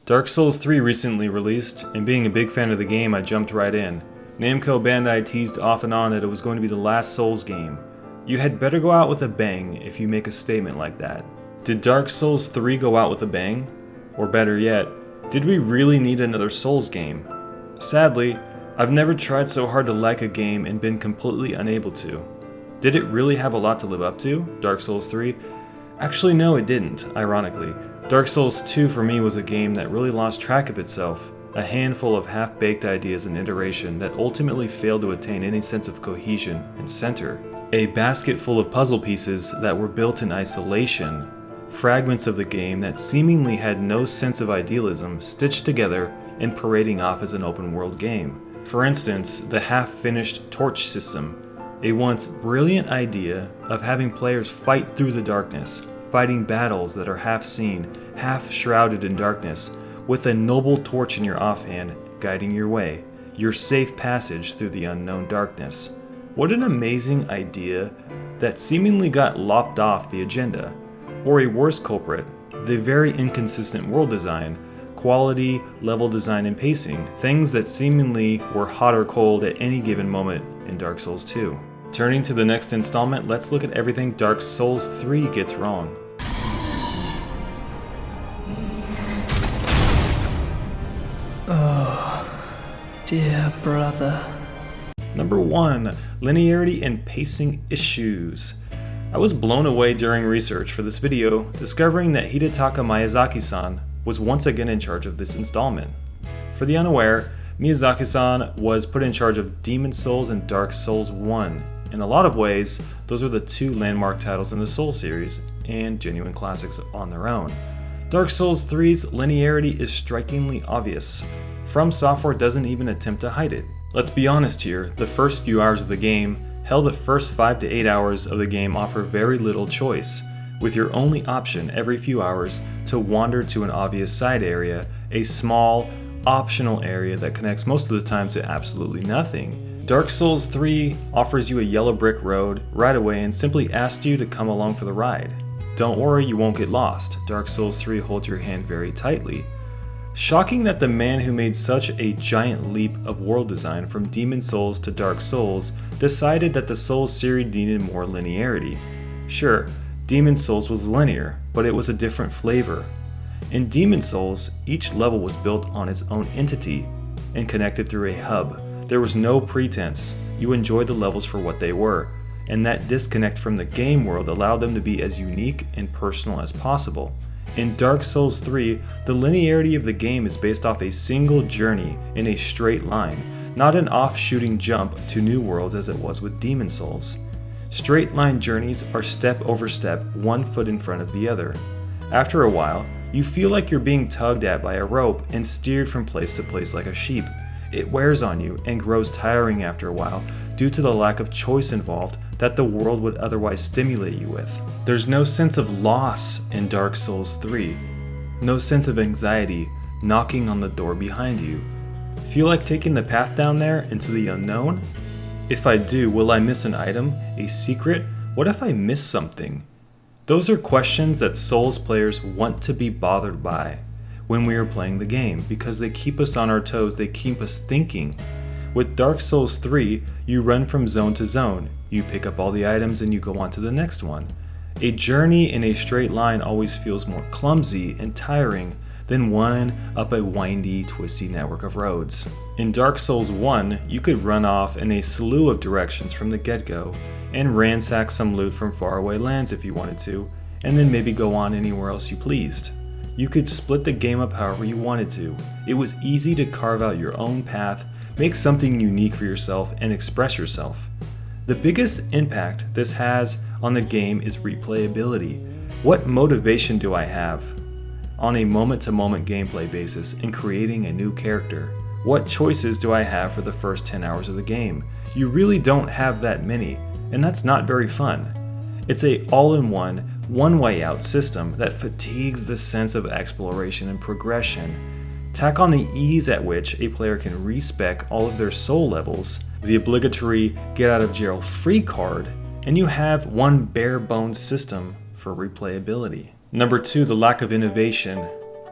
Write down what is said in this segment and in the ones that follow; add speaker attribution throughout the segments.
Speaker 1: Dark Souls 3 recently released, and being a big fan of the game, I jumped right in. Namco Bandai teased off and on that it was going to be the last Souls game. You had better go out with a bang if you make a statement like that. Did Dark Souls 3 go out with a bang? Or better yet, did we really need another Souls game? Sadly, I've never tried so hard to like a game and been completely unable to. Did it really have a lot to live up to, Dark Souls 3? Actually no, it didn't, ironically. Dark Souls 2 for me was a game that really lost track of itself, a handful of half-baked ideas and iteration that ultimately failed to attain any sense of cohesion and center. A basket full of puzzle pieces that were built in isolation, fragments of the game that seemingly had no sense of idealism stitched together and parading off as an open-world game. For instance, the half-finished torch system, a once brilliant idea of having players fight through the darkness, fighting battles that are half seen, half shrouded in darkness, with a noble torch in your offhand guiding your way, your safe passage through the unknown darkness. What an amazing idea that seemingly got lopped off the agenda. Or a worse culprit, the very inconsistent world design, quality, level design, and pacing, things that seemingly were hot or cold at any given moment in Dark Souls 2. Turning to the next installment, let's look at everything Dark Souls 3 gets wrong.
Speaker 2: Oh, dear brother.
Speaker 1: Number 1. Linearity and pacing issues. I was blown away during research for this video, discovering that Hidetaka Miyazaki-san was once again in charge of this installment. For the unaware, Miyazaki-san was put in charge of Demon Souls and Dark Souls 1. In a lot of ways, those are the two landmark titles in the Souls series, and genuine classics on their own. Dark Souls 3's linearity is strikingly obvious. From Software doesn't even attempt to hide it. Let's be honest here, the first few hours of the game, hell the first 5 to 8 hours of the game offer very little choice, with your only option every few hours to wander to an obvious side area, a small, optional area that connects most of the time to absolutely nothing. Dark Souls 3 offers you a yellow brick road right away and simply asks you to come along for the ride. Don't worry, you won't get lost. Dark Souls 3 holds your hand very tightly. Shocking that the man who made such a giant leap of world design from Demon Souls to Dark Souls decided that the Souls series needed more linearity. Sure, Demon Souls was linear, but it was a different flavor. In Demon Souls, each level was built on its own entity and connected through a hub. There was no pretense. You enjoyed the levels for what they were, and that disconnect from the game world allowed them to be as unique and personal as possible. In Dark Souls 3, the linearity of the game is based off a single journey in a straight line, not an off-shooting jump to new worlds as it was with Demon Souls. Straight line journeys are step over step, one foot in front of the other. After a while, you feel like you're being tugged at by a rope and steered from place to place like a sheep. It wears on you and grows tiring after a while due to the lack of choice involved that the world would otherwise stimulate you with. There's no sense of loss in Dark Souls 3. No sense of anxiety knocking on the door behind you. Feel like taking the path down there into the unknown? If I do, will I miss an item? A secret? What if I miss something? Those are questions that Souls players want to be bothered by when we are playing the game, because they keep us on our toes, they keep us thinking. With Dark Souls 3, you run from zone to zone, you pick up all the items and you go on to the next one. A journey in a straight line always feels more clumsy and tiring than one up a windy, twisty network of roads. In Dark Souls 1, you could run off in a slew of directions from the get-go and ransack some loot from faraway lands if you wanted to, and then maybe go on anywhere else you pleased. You could split the game up however you wanted to. It was easy to carve out your own path, make something unique for yourself, and express yourself. The biggest impact this has on the game is replayability. What motivation do I have on a moment-to-moment gameplay basis in creating a new character? What choices do I have for the first 10 hours of the game? You really don't have that many, and that's not very fun. It's a all-in-one, one-way-out system that fatigues the sense of exploration and progression. Tack on the ease at which a player can respec all of their soul levels, the obligatory get-out-of-jail-free card, and you have one bare-bones system for replayability. Number 2, the lack of innovation.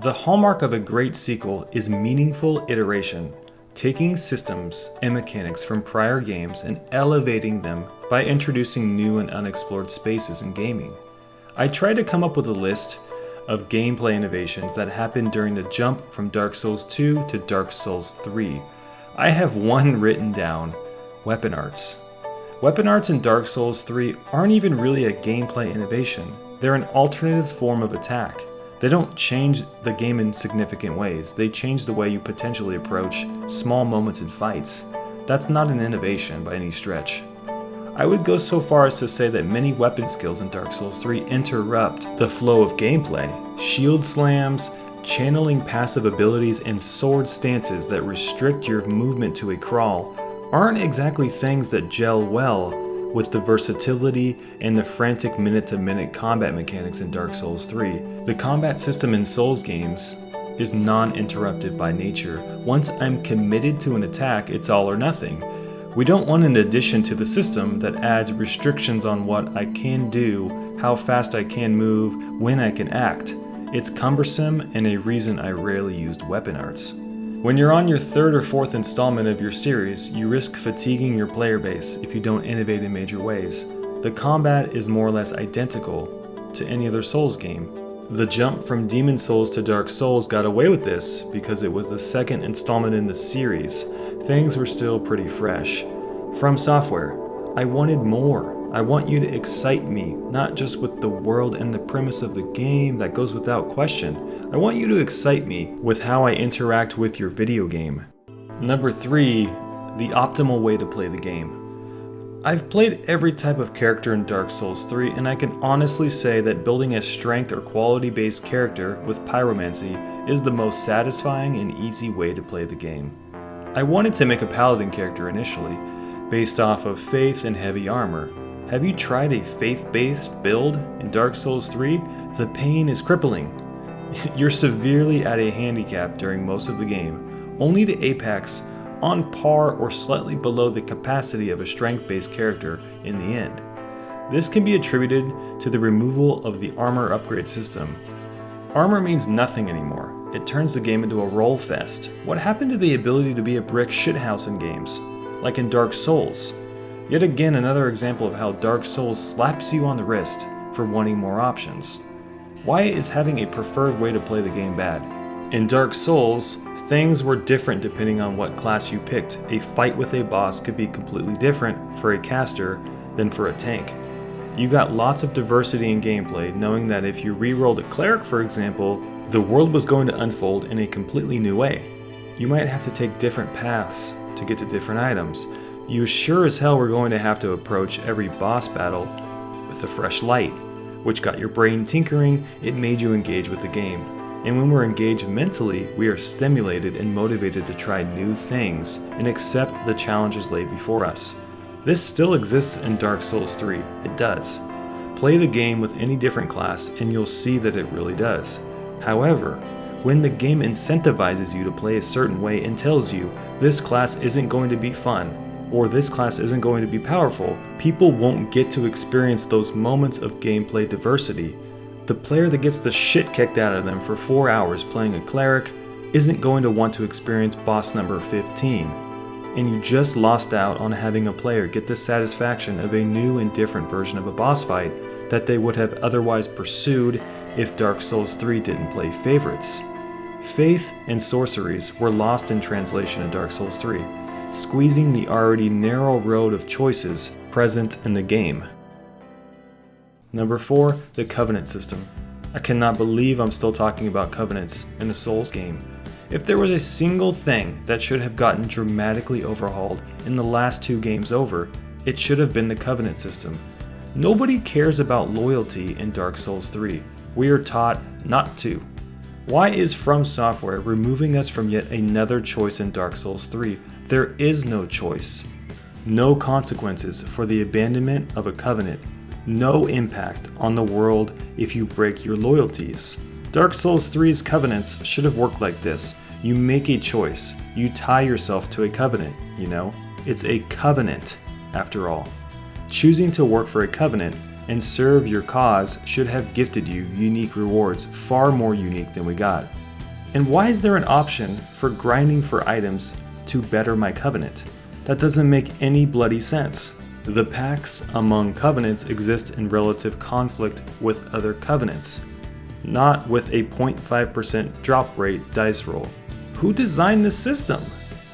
Speaker 1: The hallmark of a great sequel is meaningful iteration, taking systems and mechanics from prior games and elevating them by introducing new and unexplored spaces in gaming. I tried to come up with a list of gameplay innovations that happened during the jump from Dark Souls 2 to Dark Souls 3. I have one written down: weapon arts. Weapon arts in Dark Souls 3 aren't even really a gameplay innovation. They're an alternative form of attack. They don't change the game in significant ways. They change the way you potentially approach small moments in fights. That's not an innovation by any stretch. I would go so far as to say that many weapon skills in Dark Souls 3 interrupt the flow of gameplay. Shield slams, channeling passive abilities, and sword stances that restrict your movement to a crawl aren't exactly things that gel well with the versatility and the frantic minute-to-minute combat mechanics in Dark Souls 3. The combat system in Souls games is non-interruptive by nature. Once I'm committed to an attack, it's all or nothing. We don't want an addition to the system that adds restrictions on what I can do, how fast I can move, when I can act. It's cumbersome and a reason I rarely used weapon arts. When you're on your third or fourth installment of your series, you risk fatiguing your player base if you don't innovate in major ways. The combat is more or less identical to any other Souls game. The jump from Demon Souls to Dark Souls got away with this because it was the second installment in the series. Things were still pretty fresh. From Software, I wanted more. I want you to excite me, not just with the world and the premise of the game that goes without question. I want you to excite me with how I interact with your video game. Number 3, the optimal way to play the game. I've played every type of character in Dark Souls 3, and I can honestly say that building a strength or quality-based character with pyromancy is the most satisfying and easy way to play the game. I wanted to make a paladin character initially, based off of faith and heavy armor. Have you tried a faith-based build in Dark Souls 3? The pain is crippling. You're severely at a handicap during most of the game, only to apex on par or slightly below the capacity of a strength-based character in the end. This can be attributed to the removal of the armor upgrade system. Armor means nothing anymore. It turns the game into a roll fest. What happened to the ability to be a brick shithouse in games, like in Dark Souls? Yet again, another example of how Dark Souls slaps you on the wrist for wanting more options. Why is having a preferred way to play the game bad? In Dark Souls, things were different depending on what class you picked. A fight with a boss could be completely different for a caster than for a tank. You got lots of diversity in gameplay, knowing that if you re-rolled a cleric, for example, the world was going to unfold in a completely new way. You might have to take different paths to get to different items. You sure as hell were going to have to approach every boss battle with a fresh light, which got your brain tinkering. It made you engage with the game. And when we're engaged mentally, we are stimulated and motivated to try new things and accept the challenges laid before us. This still exists in Dark Souls 3. It does. Play the game with any different class and you'll see that it really does. However, when the game incentivizes you to play a certain way and tells you this class isn't going to be fun, or this class isn't going to be powerful, people won't get to experience those moments of gameplay diversity. The player that gets the shit kicked out of them for 4 hours playing a cleric isn't going to want to experience boss number 15. And you just lost out on having a player get the satisfaction of a new and different version of a boss fight that they would have otherwise pursued if Dark Souls 3 didn't play favorites. Faith and sorceries were lost in translation in Dark Souls 3, squeezing the already narrow road of choices present in the game. Number 4, the Covenant system. I cannot believe I'm still talking about covenants in a Souls game. If there was a single thing that should have gotten dramatically overhauled in the last 2 games over, it should have been the Covenant system. Nobody cares about loyalty in Dark Souls 3. We are taught not to. Why is From Software removing us from yet another choice in Dark Souls 3? There is no choice. No consequences for the abandonment of a covenant. No impact on the world if you break your loyalties. Dark Souls 3's covenants should have worked like this. You make a choice. You tie yourself to a covenant, you know? It's a covenant, after all. Choosing to work for a covenant and serve your cause should have gifted you unique rewards, far more unique than we got. And why is there an option for grinding for items to better my covenant? That doesn't make any bloody sense. The pacts among covenants exist in relative conflict with other covenants, not with a 0.5% drop rate dice roll. Who designed this system?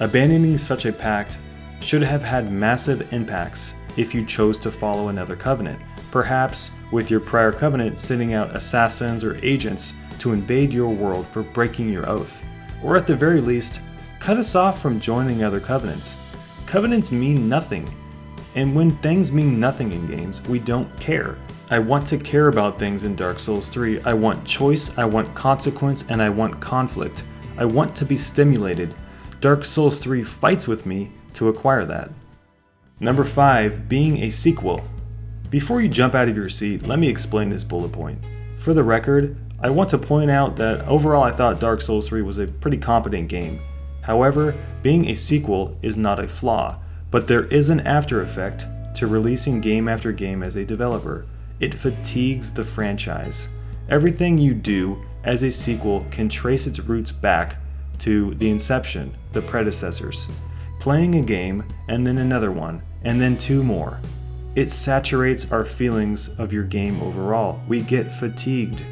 Speaker 1: Abandoning such a pact should have had massive impacts if you chose to follow another covenant, perhaps with your prior covenant sending out assassins or agents to invade your world for breaking your oath, or at the very least, cut us off from joining other covenants. Covenants mean nothing, and when things mean nothing in games, we don't care. I want to care about things in Dark Souls 3. I want choice, I want consequence, and I want conflict. I want to be stimulated. Dark Souls 3 fights with me to acquire that. Number 5, being a sequel. Before you jump out of your seat, let me explain this bullet point. For the record, I want to point out that overall I thought Dark Souls 3 was a pretty competent game. However, being a sequel is not a flaw, but there is an after effect to releasing game after game as a developer. It fatigues the franchise. Everything you do as a sequel can trace its roots back to the inception, the predecessors. Playing a game, and then another one, and then 2 more. It saturates our feelings of your game overall. We get fatigued.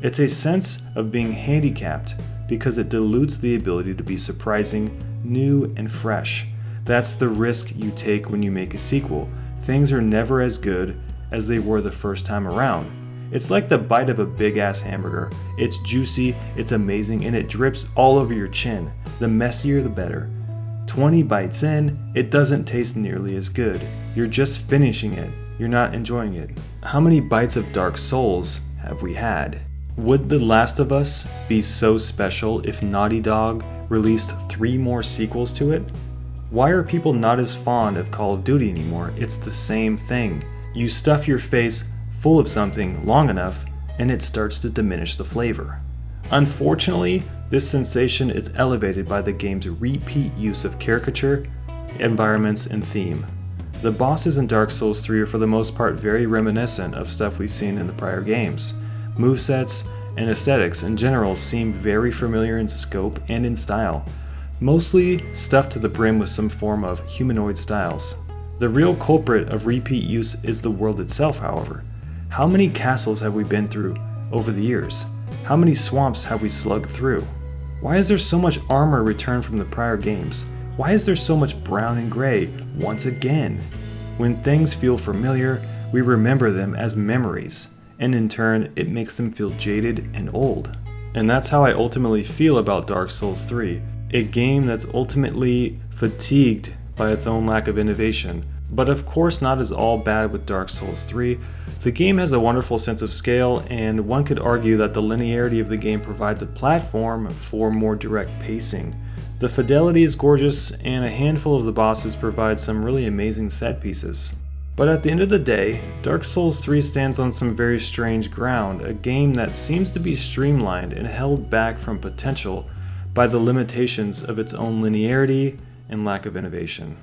Speaker 1: It's a sense of being handicapped because it dilutes the ability to be surprising, new, and fresh. That's the risk you take when you make a sequel. Things are never as good as they were the first time around. It's like the bite of a big-ass hamburger. It's juicy, it's amazing, and it drips all over your chin. The messier the better. 20 bites in, it doesn't taste nearly as good. You're just finishing it. You're not enjoying it. How many bites of Dark Souls have we had? Would The Last of Us be so special if Naughty Dog released 3 more sequels to it? Why are people not as fond of Call of Duty anymore? It's the same thing. You stuff your face full of something long enough and it starts to diminish the flavor. Unfortunately, this sensation is elevated by the game's repeat use of caricature, environments, and theme. The bosses in Dark Souls 3 are for the most part very reminiscent of stuff we've seen in the prior games. Movesets and aesthetics in general seem very familiar in scope and in style, mostly stuffed to the brim with some form of humanoid styles. The real culprit of repeat use is the world itself, however. How many castles have we been through over the years? How many swamps have we slugged through? Why is there so much armor returned from the prior games? Why is there so much brown and gray once again? When things feel familiar, we remember them as memories, and in turn, it makes them feel jaded and old. And that's how I ultimately feel about Dark Souls 3, a game that's ultimately fatigued by its own lack of innovation. But of course not as all bad with Dark Souls 3. The game has a wonderful sense of scale, and one could argue that the linearity of the game provides a platform for more direct pacing. The fidelity is gorgeous, and a handful of the bosses provide some really amazing set pieces. But at the end of the day, Dark Souls 3 stands on some very strange ground, a game that seems to be streamlined and held back from potential by the limitations of its own linearity and lack of innovation.